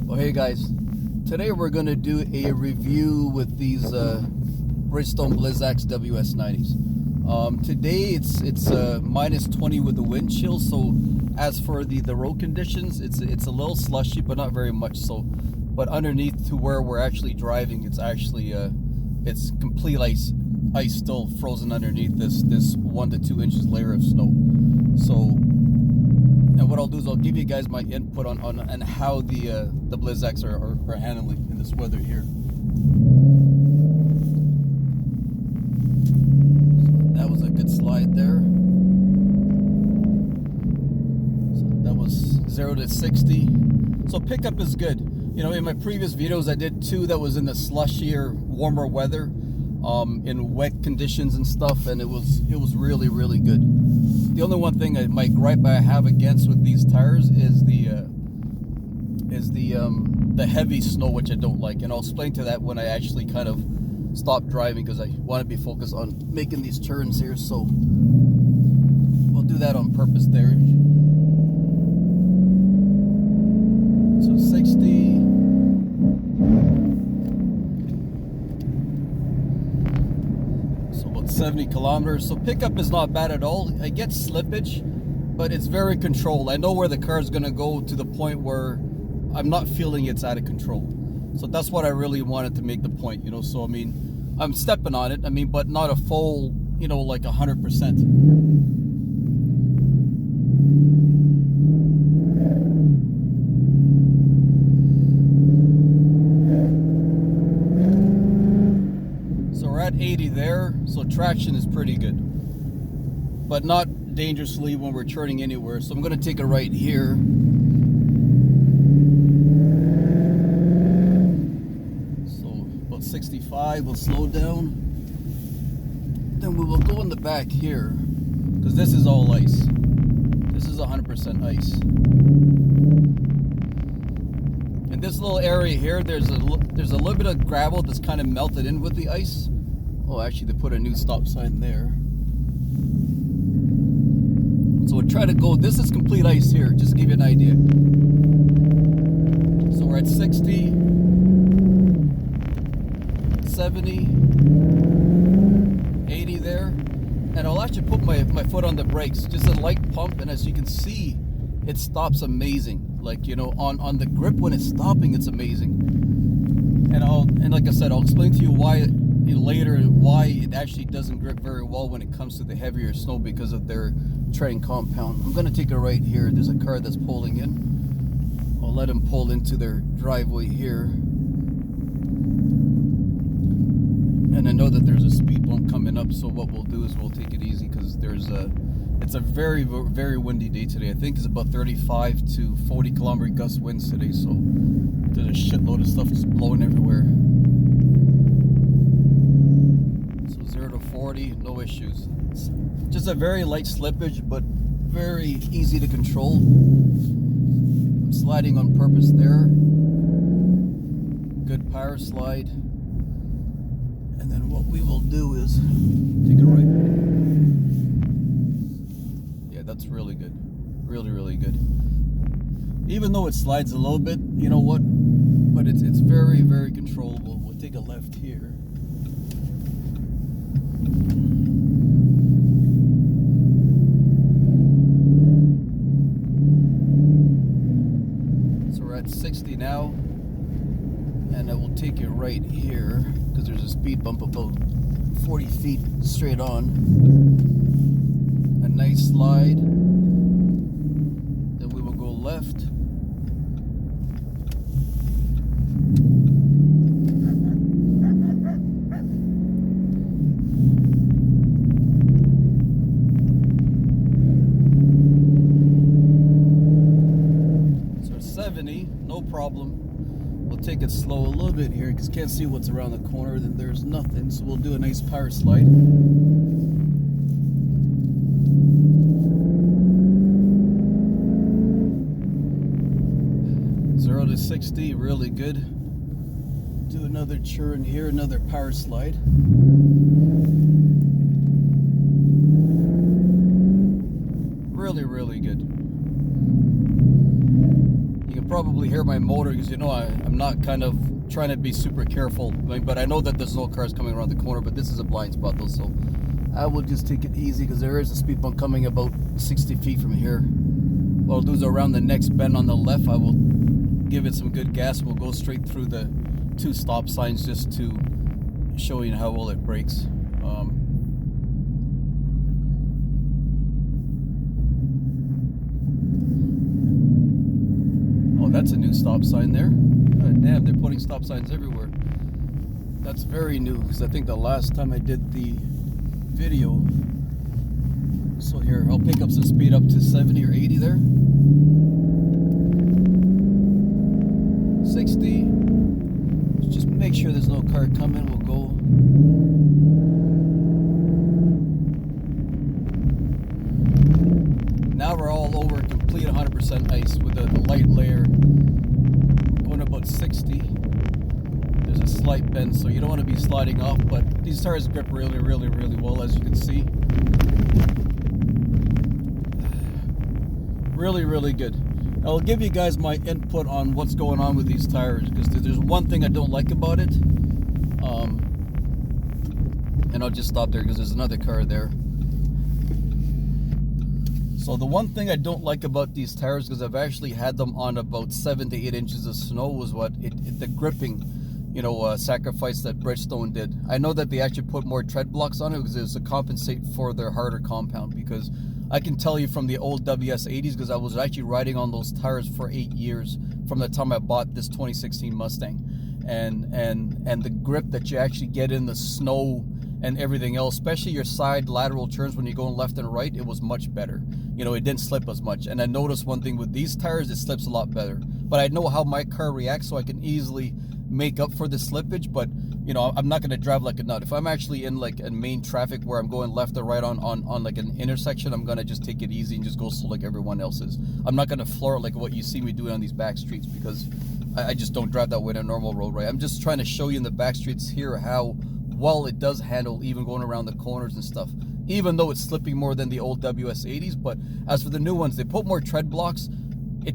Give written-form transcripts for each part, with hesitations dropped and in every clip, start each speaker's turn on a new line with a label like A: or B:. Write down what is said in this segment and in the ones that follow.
A: Well, hey guys, today we're going to do a review with these Bridgestone Blizzak's WS90s. Today it's minus 20 with the wind chill, so as for the road conditions, it's a little slushy, but not very much so. But underneath to where we're actually driving, it's actually it's complete ice still frozen underneath this 1 to 2 inches layer of snow. So. And what I'll do is I'll give you guys my input on how the Blizzaks are handling in this weather here. So that was a good slide there. So that was 0 to 60. So pickup is good. You know, in my previous videos I did 2 that was in the slushier, warmer weather, in wet conditions and stuff, and it was really good. The only one thing my gripe I have against with these tires is the heavy snow, which I don't like, and I'll explain to that when I actually kind of stop driving, because I want to be focused on making these turns here. So we'll do that on purpose there. So 60. So about 70 kilometers. So pickup is not bad at all. I get slippage, but it's very controlled. I know where the car is going to go to the point where I'm not feeling it's out of control. So that's what I really wanted to make the point, you know. So I mean, I'm stepping on it, I mean, but not a full, you know, like 100%. At 80 there, so traction is pretty good, but not dangerously when we're turning anywhere. So I'm going to take a right here. So about 65, we'll slow down. Then we will go in the back here, because this is all ice. This is 100% ice. In this little area here, there's a little bit of gravel that's kind of melted in with the ice. Oh, actually, they put a new stop sign there. So we'll try to go. This is complete ice here, just to give you an idea. So we're at 60, 70, 80 there. And I'll actually put my foot on the brakes, just a light pump, and as you can see, it stops amazing. Like, you know, on the grip when it's stopping, it's amazing. And like I said, I'll explain to you why later why it actually doesn't grip very well when it comes to the heavier snow, because of their treading compound. I'm going to take a right here. There's a car that's pulling in. I'll let him pull into their driveway here. And I know that there's a speed bump coming up, so what we'll do is we'll take it easy, because it's a very windy day today. I think it's about 35 to 40 kilometer gust winds today, so there's a shitload of stuff just blowing everywhere. 0 to 40, no issues. It's just a very light slippage, but very easy to control. I'm sliding on purpose there. Good power slide. And then what we will do is take it right. Yeah, that's really good. Really good. Even though it slides a little bit, you know what? But it's very controllable. We'll take a left here. So we're at 60 now, and I will take it right here, because there's a speed bump about 40 feet straight on. A nice slide. Then we will go left. No problem. We'll take it slow a little bit here, because can't see what's around the corner. Then there's nothing, so we'll do a nice power slide. 0 to 60, really good. Do another turn here, another power slide. Really good. probably hear my motor because, you know, I'm not kind of trying to be super careful. But I know that there's no cars coming around the corner, but this is a blind spot though, so I will just take it easy because there is a speed bump coming about 60 feet from here. What I'll do is around the next bend on the left, I will give it some good gas. We'll go straight through the 2 stop signs just to show you how well it brakes. Oh, that's a new stop sign there. God damn, they're putting stop signs everywhere. That's very new because I think the last time I did the video. So here, I'll pick up some speed up to 70 or 80 there. 60. Just make sure there's no car coming. We'll go. Now we're all over complete 100% ice with a light layer. Going about 60. There's a slight bend, so you don't want to be sliding off, but these tires grip really, really, really well, as you can see. Really, really good. I'll give you guys my input on what's going on with these tires, because there's one thing I don't like about it. And I'll just stop there because there's another car there. So the one thing I don't like about these tires, because I've actually had them on about 7 to 8 inches of snow, was the gripping, you know, sacrifice that Bridgestone did. I know that they actually put more tread blocks on it because it was to compensate for their harder compound, because I can tell you from the old WS80s, because I was actually riding on those tires for 8 years from the time I bought this 2016 Mustang, and the grip that you actually get in the snow and everything else, especially your side lateral turns when you're going left and right, it was much better. You know, it didn't slip as much. And I noticed one thing with these tires, it slips a lot better. But I know how my car reacts, so I can easily make up for the slippage. But you know, I'm not going to drive like a nut. If I'm actually in like a main traffic where I'm going left or right on like an intersection, I'm going to just take it easy and just go slow like everyone else is. I'm not going to floor like what you see me doing on these back streets, because I just don't drive that way on a normal road, right? I'm just trying to show you in the back streets here how well it does handle even going around the corners and stuff, even though it's slipping more than the old WS80s. But as for the new ones, they put more tread blocks.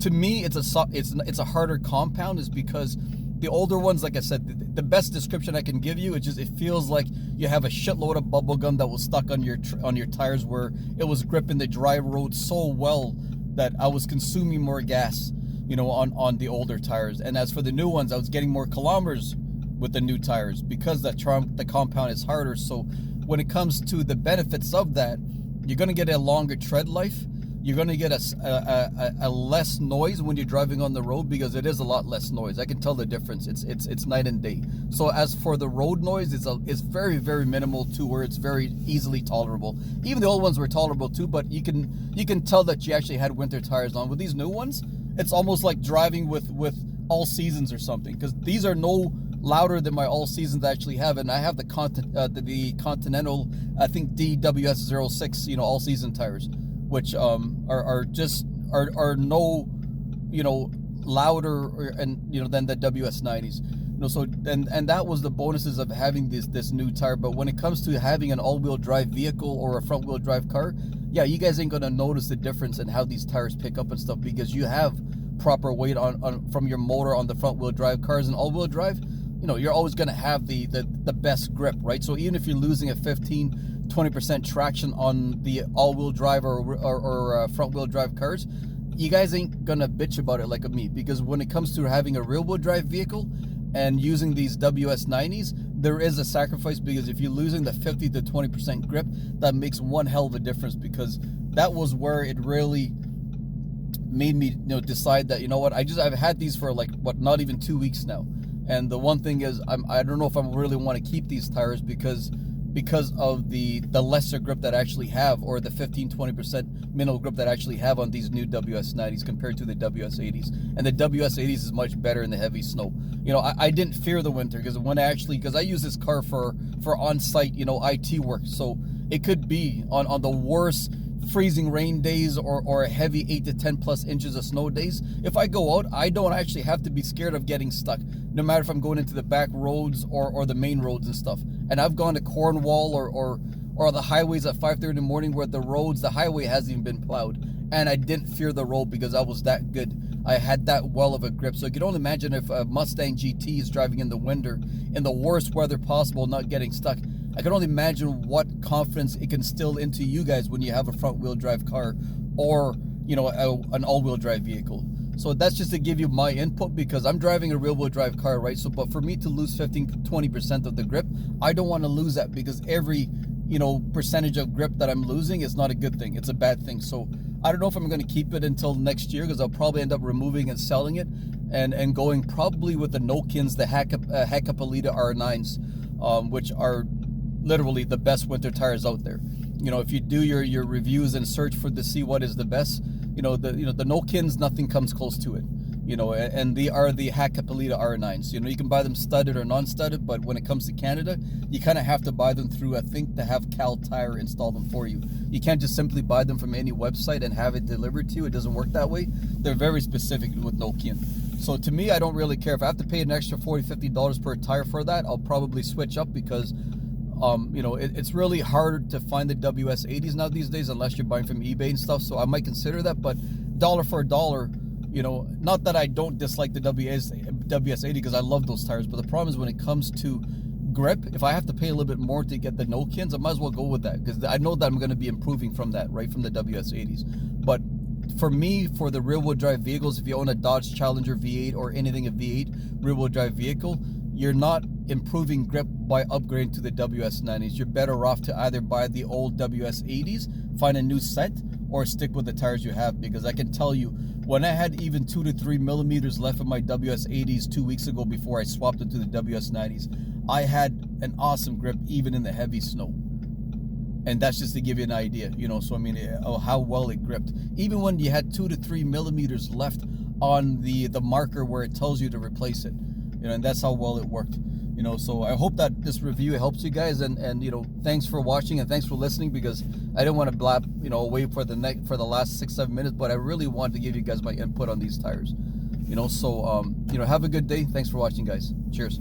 A: To me, it's a harder compound, is because the older ones, like I said, the best description I can give you, it feels like you have a shitload of bubble gum that was stuck on your tires, where it was gripping the dry road so well that I was consuming more gas, you know, on the older tires. And as for the new ones, I was getting more kilometers with the new tires because the compound is harder. So when it comes to the benefits of that, you're going to get a longer tread life. You're going to get a less noise when you're driving on the road, because it is a lot less noise. I can tell the difference. It's night and day. So as for the road noise, it's very, very minimal too, where it's very easily tolerable. Even the old ones were tolerable too, but you can tell that you actually had winter tires on. With these new ones, it's almost like driving with all seasons or something, because these are no louder than my all seasons I actually have. And I have the Continental, I think DWS06, you know, all season tires, which are no, you know, louder than the WS90s. You know, so and that was the bonuses of having this new tire. But when it comes to having an all-wheel drive vehicle or a front-wheel drive car, yeah, you guys ain't gonna notice the difference in how these tires pick up and stuff, because you have proper weight on from your motor on the front-wheel drive cars. And all-wheel drive, you know, you're always gonna have the best grip, right? So even if you're losing a 15-20% traction on the all-wheel drive or front-wheel drive cars, you guys ain't gonna bitch about it like me, because when it comes to having a rear-wheel drive vehicle and using these WS90s, there is a sacrifice, because if you're losing the 50 to 20% grip, that makes one hell of a difference, because that was where it really made me, you know, decide that, you know what, I've had these for like, not even 2 weeks now. And the one thing is, I don't know if I really want to keep these tires because of the lesser grip that I actually have, or the 15-20% minimal grip that I actually have on these new WS90s compared to the WS80s. And the WS80s is much better in the heavy snow. You know, I didn't fear the winter, because because I use this car for on-site, you know, IT work. So it could be on the worst freezing rain days or a heavy 8 to 10 plus inches of snow days. If I go out, I don't actually have to be scared of getting stuck, no matter if I'm going into the back roads or the main roads and stuff. And I've gone to Cornwall or the highways at 5:30 in the morning, where the highway hasn't even been plowed, and I didn't fear the road because I was that good. I had that well of a grip. So you can only imagine if a Mustang GT is driving in the winter, in the worst weather possible, not getting stuck. I can only imagine what confidence it can instill into you guys when you have a front wheel drive car, or you know, an all-wheel drive vehicle. So that's just to give you my input, because I'm driving a rear-wheel drive car, right? So, but for me to lose 15-20% of the grip, I don't want to lose that, because every, you know, percentage of grip that I'm losing is not a good thing. It's a bad thing. So I don't know if I'm going to keep it until next year, because I'll probably end up removing and selling it, and going probably with the Nokins, the Hakkapeliitta R9s, which are literally the best winter tires out there. You know, if you do your reviews and search for to see what is the best, the Nokins, nothing comes close to it. You know, and they are the Hakkapeliitta R9s. You know, you can buy them studded or non-studded, but when it comes to Canada, you kind of have to buy them through, I think, to have Cal Tire install them for you. You can't just simply buy them from any website and have it delivered to you. It doesn't work that way. They're very specific with Nokian. So to me, I don't really care. If I have to pay an extra $40-50 per tire for that, I'll probably switch up, because it's really hard to find the WS80s now these days, unless you're buying from eBay and stuff. So I might consider that, but dollar for a dollar, you know, not that I don't dislike the WS80, because I love those tires, but the problem is when it comes to grip, if I have to pay a little bit more to get the Nokins, I might as well go with that, because I know that I'm going to be improving from that, right, from the WS80s. But for me, for the rear-wheel drive vehicles, if you own a Dodge Challenger V8 or anything a V8 rear-wheel drive vehicle, you're not improving grip by upgrading to the WS90s. You're better off to either buy the old WS80s, find a new set, or stick with the tires you have. Because I can tell you, when I had even 2 to 3 millimeters left of my WS80s 2 weeks ago before I swapped it to the WS90s, I had an awesome grip even in the heavy snow. And that's just to give you an idea, you know. So I mean, how well it gripped, even when you had 2 to 3 millimeters left on the marker where it tells you to replace it, you know, and that's how well it worked. You know, so I hope that this review helps you guys, and you know, thanks for watching and thanks for listening, because I didn't want to blab, you know, away for the last 6-7 minutes, but I really wanted to give you guys my input on these tires. You know, so you know, have a good day. Thanks for watching, guys. Cheers.